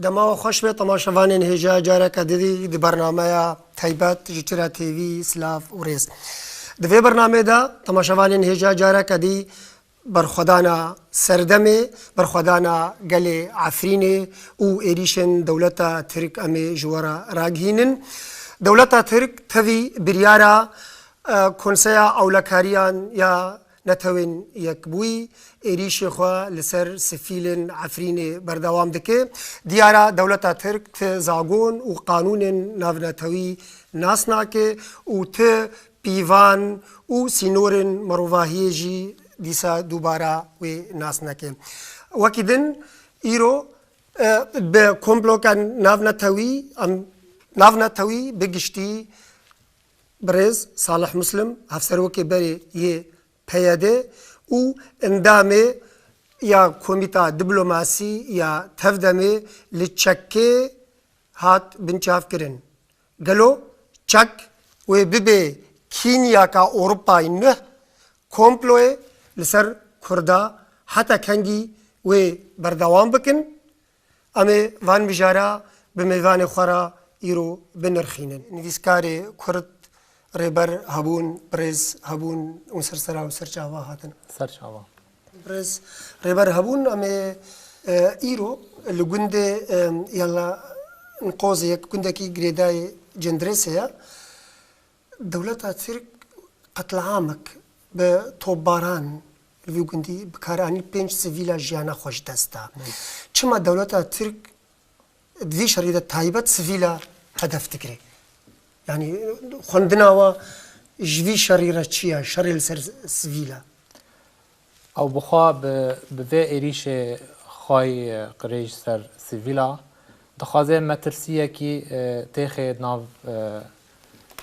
دما خوش به تماشاوان هجا جاره کدی دی برنامه تایبت جترا تیوی سلاف و ریس دوی برنامه دا تماشاوان هجا جاره کدی برخدانا سردمه برخدانا گل عفرینه او ایریشن دولتا ترک امی جوارا راگهینن دولتا ترک توی بریارا کنسیا اولکاریان یا نتوین یکبوی ایریش خوا لسر سفیل عفرین بردوام دکه دیارا دولتا ترک ت زاگون و قانون ناونتوی ناسنا که و ت پیوان و سینورن مروواهی جی دیسا دوباره و ناسنا که وکیدن ایرو به کمبلوکان ناونتوی بگشتی برز صالح مسلم هفسر وکی بری یه پیاده او اندامه یا کمیتا دیپلماسی یا تفدمه لچکه هات بنچاف کرن گلو چک و ببه کینیا کا اروپای نه کمپلوه لسر کردا حتی کنگی و بردوام بکن اما وان بجارا بمیوان خورا ایرو بنرخینن نویسکار کرد ریبر هبون برز هبون اون سرسرا و سرچاوا هاتن سرچاوا برز ریبر هبون اما ایرو لگند یلا نقوز یک گندکی گریدای جندرس هیا دولتا ترک قتل عامک به توباران لوی گندی بکارانی 5 سویلا جیانا خوش دستا چما دولتا ترک دوی شریده تایبت سویلا هدف تکری يعني خندنا و جوي شريرة چيا شرير سر سفيلا او بخوا بوه ایریش خواهی قریش سر سیویلا دخوازه مترسیه کی تیخه ناو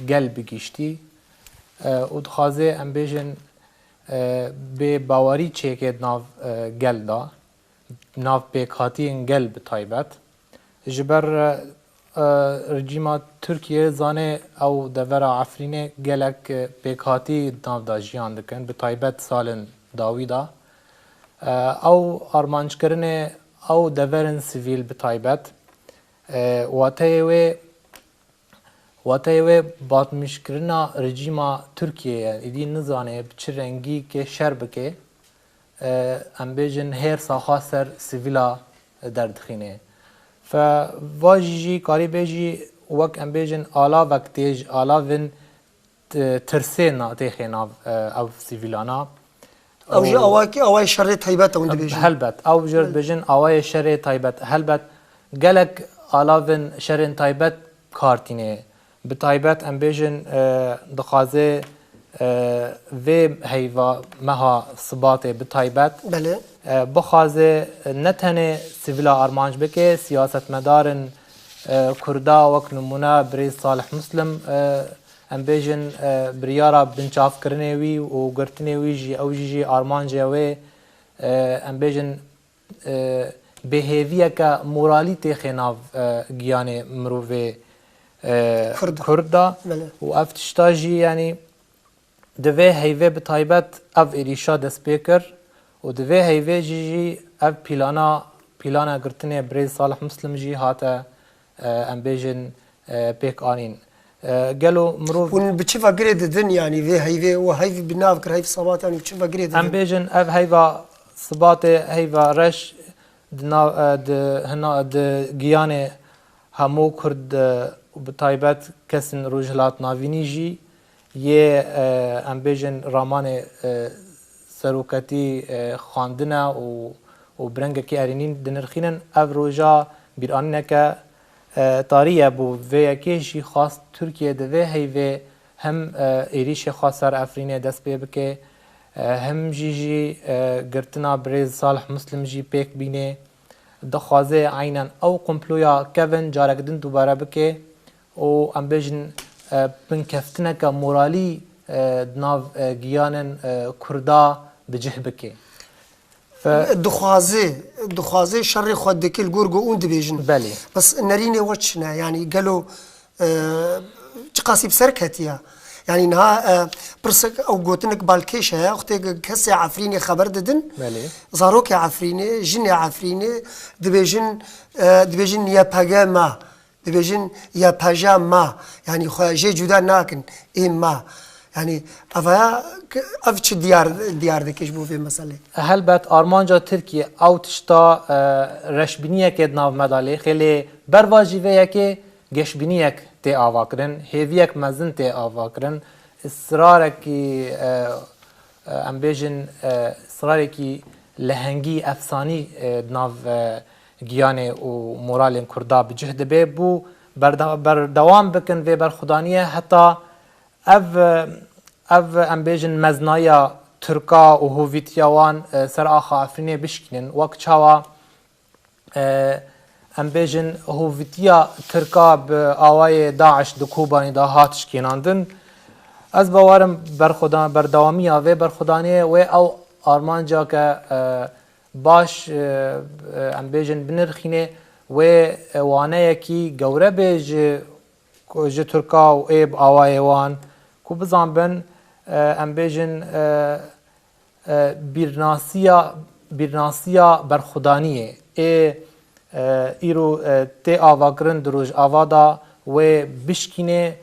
گل بگیشتی و دخوازه ام بیجن به باوری چه که ناو گل دا ناو پیکاتی گل بطایبت جبر رژیم ترکیه زانه او دورا عفرینه گلک پیکاتی ناو دا جیان دکن به طایبت سالن داویدا او آرمانج کرنه او دورن سیویل به طایبت واتایوه باتمش کرنا رژیم ترکیه ایدی نزانه بچه رنگی که شر بکه ام بیجن هر ساخا سر سیویلا دردخینه فواجی کاری بیجی وقت ام بیجن آلا وقتیج آلا ون ترسینا تیخینا او سیویلانا او جا اوای شر تایبت اون بیجن هلبت او جرد بیجن اوای شر تایبت هلبت گلک آلا ون شر تایبت کارتینه به تایبت ام بیجن دخوازه و هیوا مها ثبات به تایبت بله بخوازه نتنه سیویلا آرمانج بکه سیاست مدارن کردا وک نمونه بری صالح مسلم ام بیجن بریارا بنچاف کرنه وی و گرتنه وی جی او جی آرمانج وی ام بیجن بهیویه که مورالی تیخیناو گیانه مروه کردا و افتشتاجی یعنی دوی هیوه به تایبت او ایریشا دست بیکر و دوی هیوه جی او پیلانا گرتنه بریز صالح مسلم جی هاته ام بیجن پیک آنین گلو مروف ون بچه وگره ددن یعنی وی هیوه و هیوه بناو کر هیوه صبات یعنی بچه وگره ددن ام بیجن او هیوه صبات هیوه رش د گیانه همو کرد به تایبت کسن روجهلات ناوینی جی یه ام بیجن رامان سروکتی خواندنه و برنگه که ارینین دنرخینن او روژا بیرانه که تاریه بو وی کشی خاص ترکیه دوه هیوه هم ایریش خاص سر افرینه دست بی بکه هم جی گرتنا بریز صالح مسلم جی پیک بینه دخوازه عینن او قمپلویا کون جارکدن دوباره بکه و ام بیجن بنکفتنه که مورالی ناو گیانن کردا بجه بکه دخوازه شر خود دکل گرگو اون دبیجن بله بس نرینه وچنه یعنی گلو چه قاسیب سرکتیه يعني نها برسك أو قوتنك بالكيشة أختي كسي عفريني خبر ددن بله زاروك عفريني جن عفريني دبيجن يا باجا ما دبيجن يا باجا ما يعني جي جدا ناكن ما يعني أفتش ديار دكيش بو في مسألة هلبت آرمانجا ترکیه او تشتا رشبینیه که ناو مداله خیلی برواجیوه که گشبینیه تی آوا کرن هیویک مزن تی آوا کرن اصراره کی ام بیجن اصراره کی لهنگی افسانی ناو گیانه و مورال کردا بجهد به بو بردوام بکن و برخدانیه حتی اف ام بیجن مزنایا ترکا و هویتیاوان سر آخا افرینه بشکنن وقت چاوا ام بیجن هویتیا ترکا به آوای داعش دکوبانی دا هاتش کناندن از باورم بردوامی آوه برخودانه و او آرمانجا که باش ام بیجن بنرخینه و وانه یکی گوره بیج ترکا و ایب آوای وان کو بزان بن ام بیجن بیرناسیا برخودانیه ایرو تی آوا کرن دروج آوا دا و بشکینه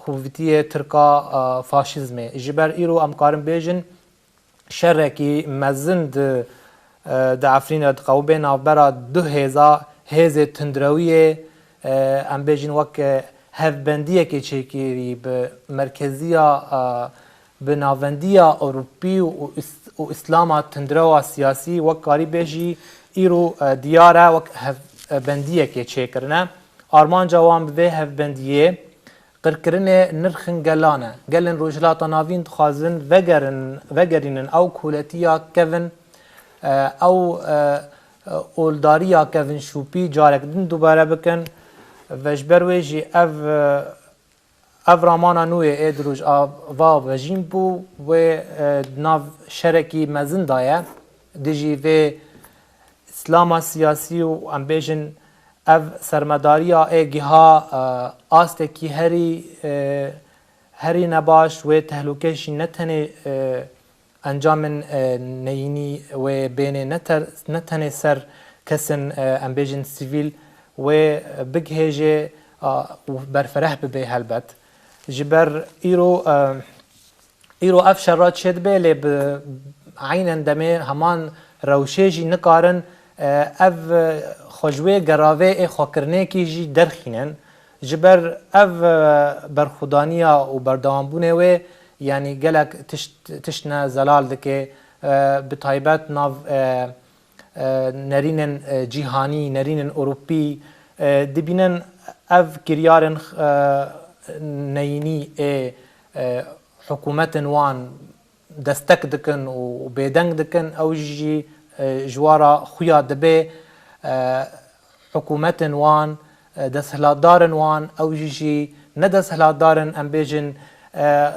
هویتی ترکا فاشیزمه جبر ایرو امکارم بیجن شرکی مزند د عفرین دقوبه نابرا 2000 هزه تندرویه ام بیجن وک هفبندیه که چیکیری به مرکزیه به ناوندیا اوروپی و اسلام تندروا سیاسی و کاری بیجی ایرو دیاره و هفبندیه که چیکرنه آرمان جوان به هفبندیه قرکرنه نرخن گلانه گلن روجلات ناوین خازن وگرینن او کولتیا کون او اولداریا کون شوپی جارک دن دوباره بکن وجبر ویجی اف رامانا نوی ادروج آوا وجیم بو و ناو شرکی مزن دایه دیجی و اسلام سیاسی و امبیجن اف سرمداریا ایگیها آسته کی هری نباش و تهلوکشی نتنه انجام نینی و بین نتنه سر کسن امبیجن سیویل و بگهجه برفره ببه هلبت جبر ایرو اف شرات شد به لب عین دمه همان روشیجی نکارن اف خوشوه گراوه خوکرنه کی جی درخینن جبر اف برخودانیا و بردوامبونه و یعنی گلک تشنه زلال دکه بطایبت ناو نرینن جیهانی نرینن اوروپی دبینن اف کریارن نینی حکومت وان دستک دکن و بیدنگ دکن او جی جوارا خویا دبه حکومت وان دستهلاتدارن وان او جی ندستهلاتدارن ام بیجن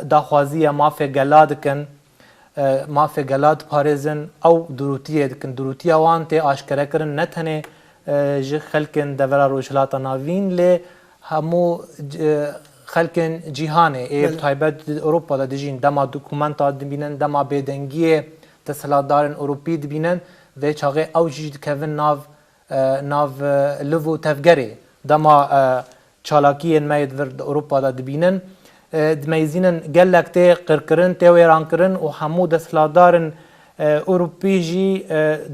داخوازی مافه گلا دکن مافه گلاد پارێزن ئەو دروتیە دکن دروتیە وان تێ ئاشکرەکردن نەتەنێ ji xelkên devera rojhilata navîn lê hemû xelkên cîhanê ê taybet Ewropa da dijîn dema dokumenta dibînin dema bêdengiyê desthilatdarên Ewropî dibînin vê çaxê ew jî dikevin nav liv û tevgerê dema çalakiyên me yê di Ewropa da dibînin dimeyzînin gelek tê qirkirin tê wêrankirin û hemû desthilatdarên Ewropî jî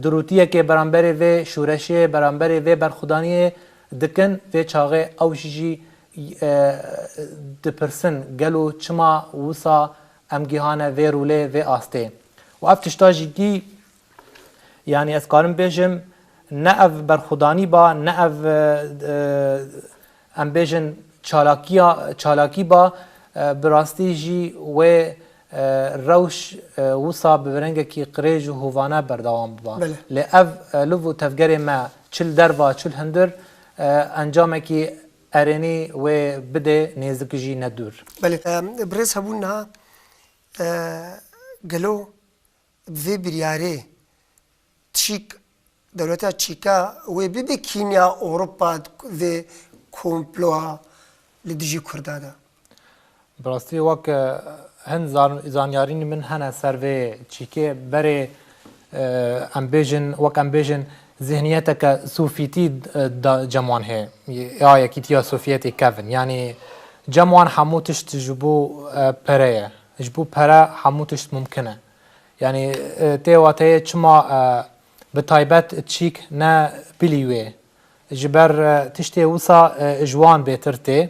dirûtiyekê beramberê vê şûreşê beramberê vê berxudaniyê dikin vê çaxê ew jî dipirsin gelo çima wisa em gihane vê rûlê vê astê û ev tişta jî yani ez karim bêjim ne ev berxudanî ba ne ev em bêjin çalakî ba bi rastî jî wê rewş wisa bi rengekî qirêj û hovane berdewam biba lê ev liv û tevgerê me çil derva çil hindir encamekî erênî wê bide nêzik jî nedûr. Belê birêz hebûn niha gelo vê biryarê çîk dewleta çîka wê bibe kîniya Ewropa vê komploa li dijî Kurda da. براستی وک هن زانیارین من هنه سروی چیکه بره امبیجن وک امبیجن ذهنیتك سوفيتي جمعان هي يا يكيتيا سوفيتي كافن يعني جمعان حموتش تجبو بريه جبو برا حموتش ممكنه يعني تيواتي چما بتايبت تشيك نا بليوي جبر تشتي وصا جوان بيترتي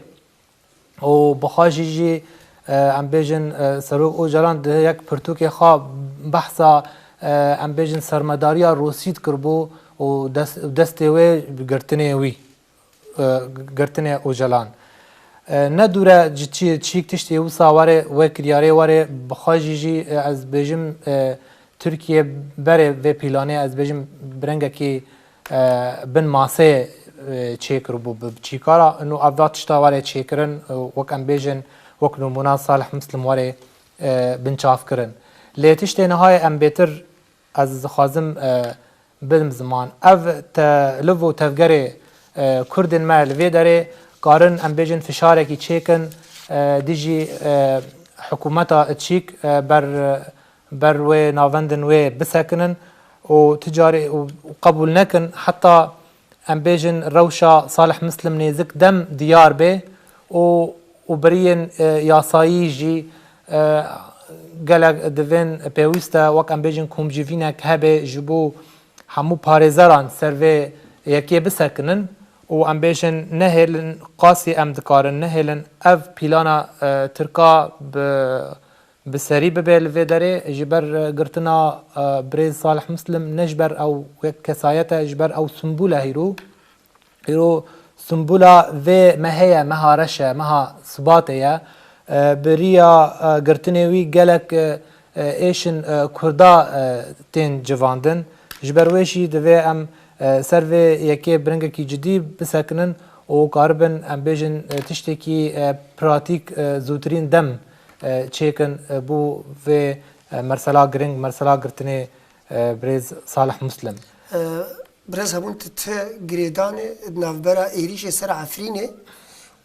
و بخاجي جي ام بيجن سروق او جلان ده يك پرتوكي خا بحثا ام بيجن سرمداريا روسيد كربو و دستي وي گرتني وي گرتني او جلان ندوره جي تشيك تشتي وصا وره وكرياري وره بخاجي جي از بيجم تركيا بره في بلانه از بيجم برنگه كي بن ماسه چیکر بو بچیکارا انو افدات شتاواره چیکرن وک ام بیجن وک نمونه صالح مسلم واره بنچاف کرن لیتشت نهای ام بیتر از خازم بلم زمان اف تلو تفگره کردن مال وی داره قارن ام بیجن فشاره کی چیکن دیجی حکومتا تشیک بر و ناوندن و بسکنن و تجاری و قبول نکن حتی ام بيجن روشا صالح مسلم نيزك دم ديار به و برين ياسايجي قالك دفين بيوستا وك ام بيجن كوم جيفينا كهبه جبو همو باريزران سرفي يكي بسكنن و ام بيجن نهلن قاسي ام دكارن نهلن اف بيلانا تركا بسري ببيل فيدري جبر قرتنا بريز صالح مسلم نجبر او كسايته جبر او سنبوله هيرو سنبوله في ما هي مها رشا مها صباتيه بريا قرتنيوي قالك ايشن كردا تين جواندن جبر ويشي دفي ام سرفي يكي برنگكي جدي بسكنن و قاربن ام بيجن تشتكي براتيك زوترين دم چیکن بو و مرسلا گرنگ مرسلا گرتنی بريز صالح مسلم برز هبون تت گریدان نافبرا ایریش سر عفرینه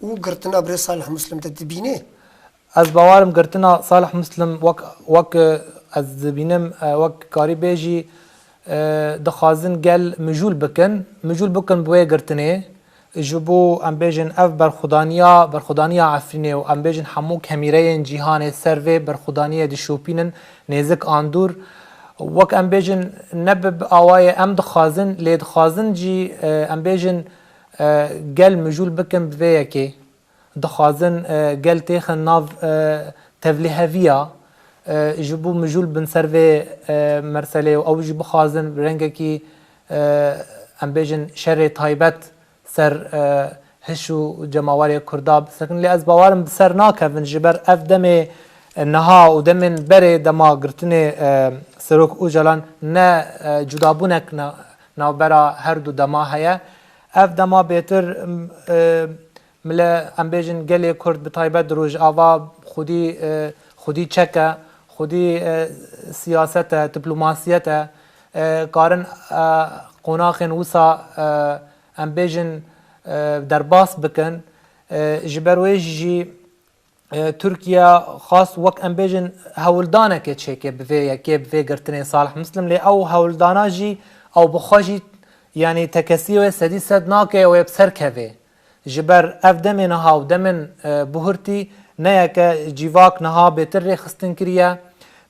و گرتنا برز صالح مسلم تدبینه از باورم گرتنا صالح مسلم وک از بینم وک کاری بیجی دخازن گل مجول بکن بوی گرتنی جبو ام بيجن اف برخدانيا عفرينه و ام بيجن حمو كاميرين جيهان سيرفي برخدانيا دي شوبينن نيزك اندور وك ام بيجن نبب اواي ام دخازن لي دخازن جي ام بيجن قل مجول بكم بفيكي دخازن قل تيخن ناف تفليهافيا جبو مجول بن سيرفي مرسلي او جبو خازن رنگكي ام بيجن شر تايبت سر هشو جماواري كرداب سكن لي از باوارم بسر ناكفن جبر اف دمي نها و دمن بري دما قرتني سروك او جلان نا جدابونك نا برا هر دو دما هيا اف دما بيتر ملا ام بيجن قلي كرد بطايبت روج آوا خودي چكا خودي سياسته دبلوماسيته قارن قناخن وسا ام بيجن درباس بكن جبرويجي تركيا خاص وك ام بيجن هولدانا كتشيكي بفي قرتني صالح مسلم لي او هولدانا جي او بخاجي يعني تكسيو سدي سد ناكي او بسر كفي جبر اف دمن نها و دمن بهرتي نيك جيواك نها بيتر خستن كريا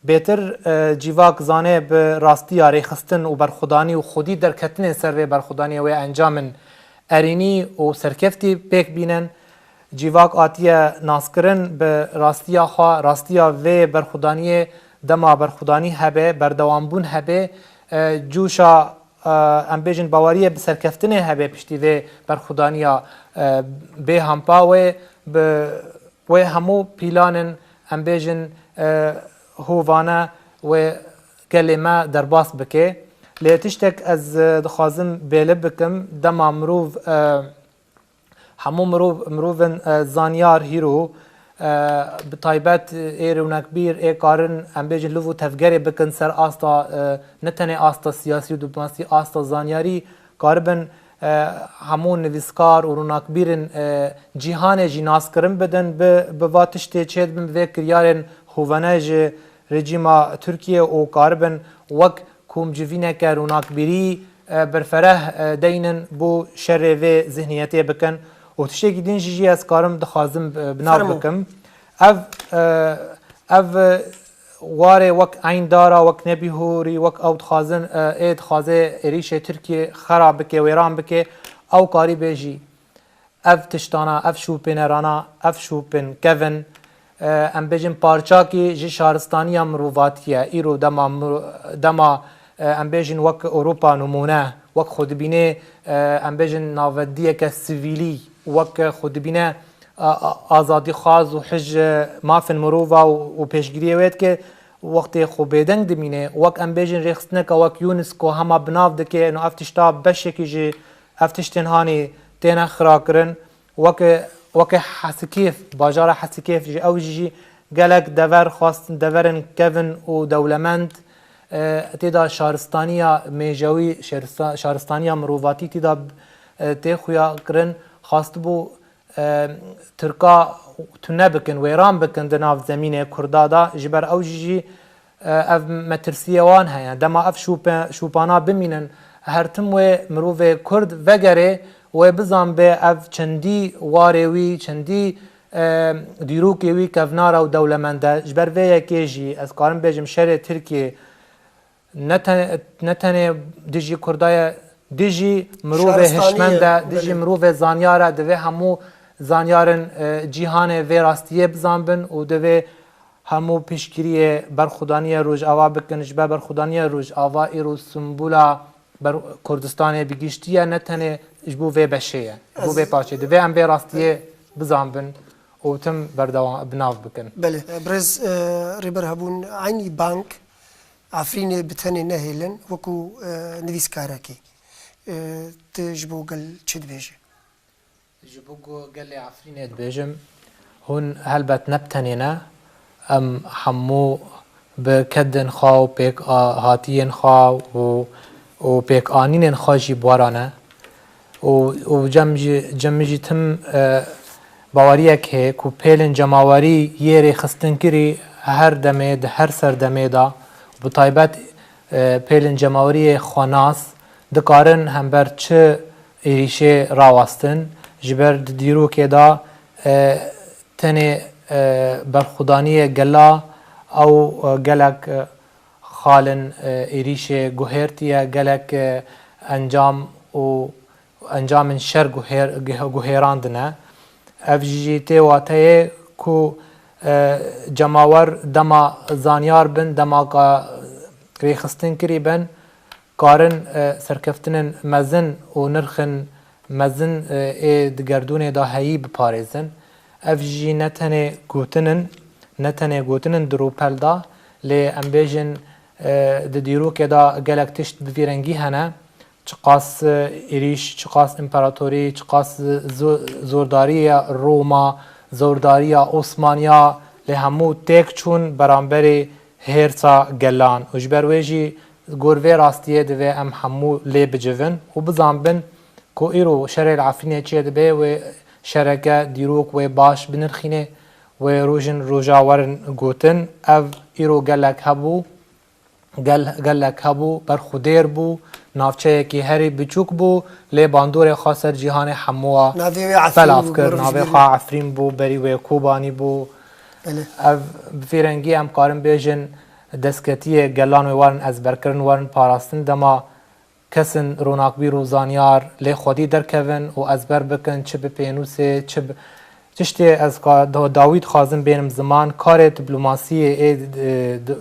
بيتر جيواك زانه براستي ريخستن و برخداني و خودي دركتن سر برخداني و انجامن اريني و سركفتي بيك بينن جيواك آتيه ناسكرن براستيا خوا راستيا و برخداني دما برخداني هبه بردوامبون هبه جوشا ام بيجن باوريه بسركفتنه هبه پشتي و برخدانيا به همپا و همو پيلانن ام بيجن هووانا و كلمه درباس بكي ليتشتك از دخازم بيلب بكم دما مروف همو مروفن زانيار هيرو بطايبات ايرون كبير اي قارن ام بيجن لوفو تفجري بكن سر استا نتني استا سياسي و دبلوماسي استا زانياري قاربن همون نویسکار و روناکبیرن جیهان جی ناسکرم بدن به واتشتی چید بن به کریارن خوانه رژیم ترکیه و کاربن وک کوم جوینه که روناکبیری برفره دینن بو شر و ذهنیتی بکن و تشتی دین جی از کارم دخوازم بناو بکم اف واره وک عین دارا وک نبیهوری وک او خازن اید خازه ریش ترکیه خراب بکه ویران بکه او کاری بیجی اف تشتانا اف شوپنرانا اف شوپن کون ام بیجن پارچاکی جی شهرستانی مرواتیه ایرو دما ام بیجن وک اروپا نمونه وک خودبینه ام بیجن ناودیه که سیویلی وک خودبینه آزادی خواز و حج مافن مروفا و پیشگیری وید که وقتی خوبیدنگ دمینه وقت ام بیجن ریخستنه که وقت یونسکو همه بناف دکه انو افتشتا بشکی جی افتشتن هانی تینا خرا کرن وقت حسکیف باجار حسکیف جی او جی گلک دور خواستن دورن کون و دولمند تیدا شهرستانیا میجوی شهرستانیا مروواتی تیدا تی خویا کرن خواست بو ترکا تونه بکن ویران بکن دناف زمین کردادا جبر او جی اف مترسیه وان هیا دما اف شوپانا بمینن هرتم و مروف کرد وگره و بزن به اف چندی واروی چندی دیروکی وی کفنارا و دولمنده جبر وی یکیجی از کارم بیجم شهر ترکیه نتنه دیجی کردای دیجی مروف هشمنده دیجی مروف زانیاره دوی همو زانیارن جیهان وی راستیه بزن بن و دوی همو پیشگیری برخودانی روز آوا بکنش به برخودانی روز آوا ایرو سمبولا بر کردستان بگیشتیه نتنه جبو وی بشه بو وی پاچه دوی هم وی راستیه بزن بن و تم بردوان بناف بکن بله برز ریبر هبون عینی بانک عفرین بتنی نهیلن وکو نویس کارکی تجبو قل چد بیجه جبو قل عفرین بیجم هون هلبت نبتنینا ام همو بکدن خوا و پیک هاتین خوا و پیک آنین خوا جی بوارانه و جمجی تم باوریه که کو پیلن جماواری یه خستن کری هر دمه ده هر سر دمه دا بطایبت پیلن جماوری خواناس دکارن هم بر چه ایریشه راوستن جبر دیرو که دا تنه برخودانی گلا او گلک خالن ایریشه گوهرتیه گلک انجام شر گوهراندنه افجیتی واتای کو جماور دما زانیار بن دما ریخستن کری بن کارن سرکفتن مزن و نرخن مزن دگردون دا هایی بپارزن افجی نتنه گوتنن درو پلدا لی امبیجن دیرو که دا گلک تشت بفیرنگی هنه چقاس ایریش چقاس امپراتوری چقاس زورداری روما زورداری عثمانیا لی همو تک چون برانبری هرسا گلان و جبر ویجی گوروی راستیه دوی ام همو لی بجون و بزنبن که ایرو شر العفرینه چیه دبه و شرکه دیروک و باش بنرخینه و روژن روژاورن گوتن او ایرو گلک هبو بر خودیر بو نافچه کی هری بچوک بو لی باندور خاصر جهان حموا فلاف کرد ناوی خواه عفرین بو بری و کوبانی بو او بفیرنگی هم کارم بیجن دسکتی گلان وارن از برکرن وارن پاراستن دما کسن روناکبیر و زانیار لی خودی درکون و از بر بکن چه به پینوسه چه تشتی از داوید خازم بینم زمان کار دیپلماسی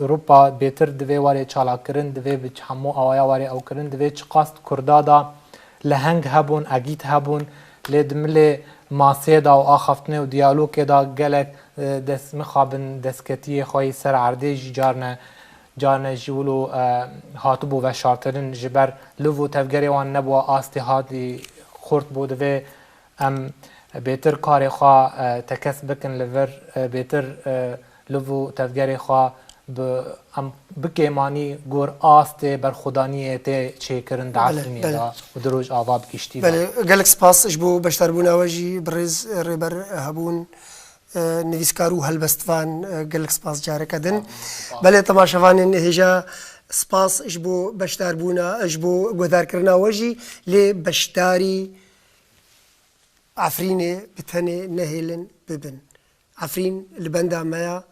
اروپا بهتر دوی واری چالا کرن دوی به همو آوایا واری او کرن دوی چقاست کردادا لهنگ هبون اگیت هبون لدمل ماسه دا و آخفتنه و دیالوگ دا گلک دست مخابن دستکتی خواهی سر عرده جارنه جولو هاتبو و شارترن جبر لوو تفگری وان نبو آستی هاتی خورد بود و ام بهتر کاری خواه تکس بکن لور بهتر لوو تفگری خواه ام بکیمانی گور آسته بر خدانیه ته چیکرن دعفرینی بله. دا و دروج آواب کشتی بله گلک سپاس اش بو بشتربونا وجی برز ریبر هبون نویسکارو هلبستوان گلک سپاس جاره کدن بله تماشاوان هجا سپاس اش بو بشتربونا اش بو گودار کرنا وجی لی بشتاری عفرینه بتنه نهیلن ببن عفرین لبندا مایا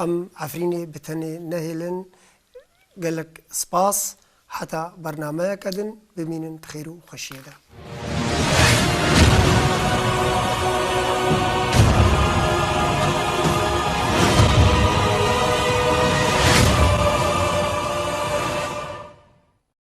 ام عفرینه بتنه نهیلن قالك سباس حتى برنامج كدن بمين تخيرو خشيده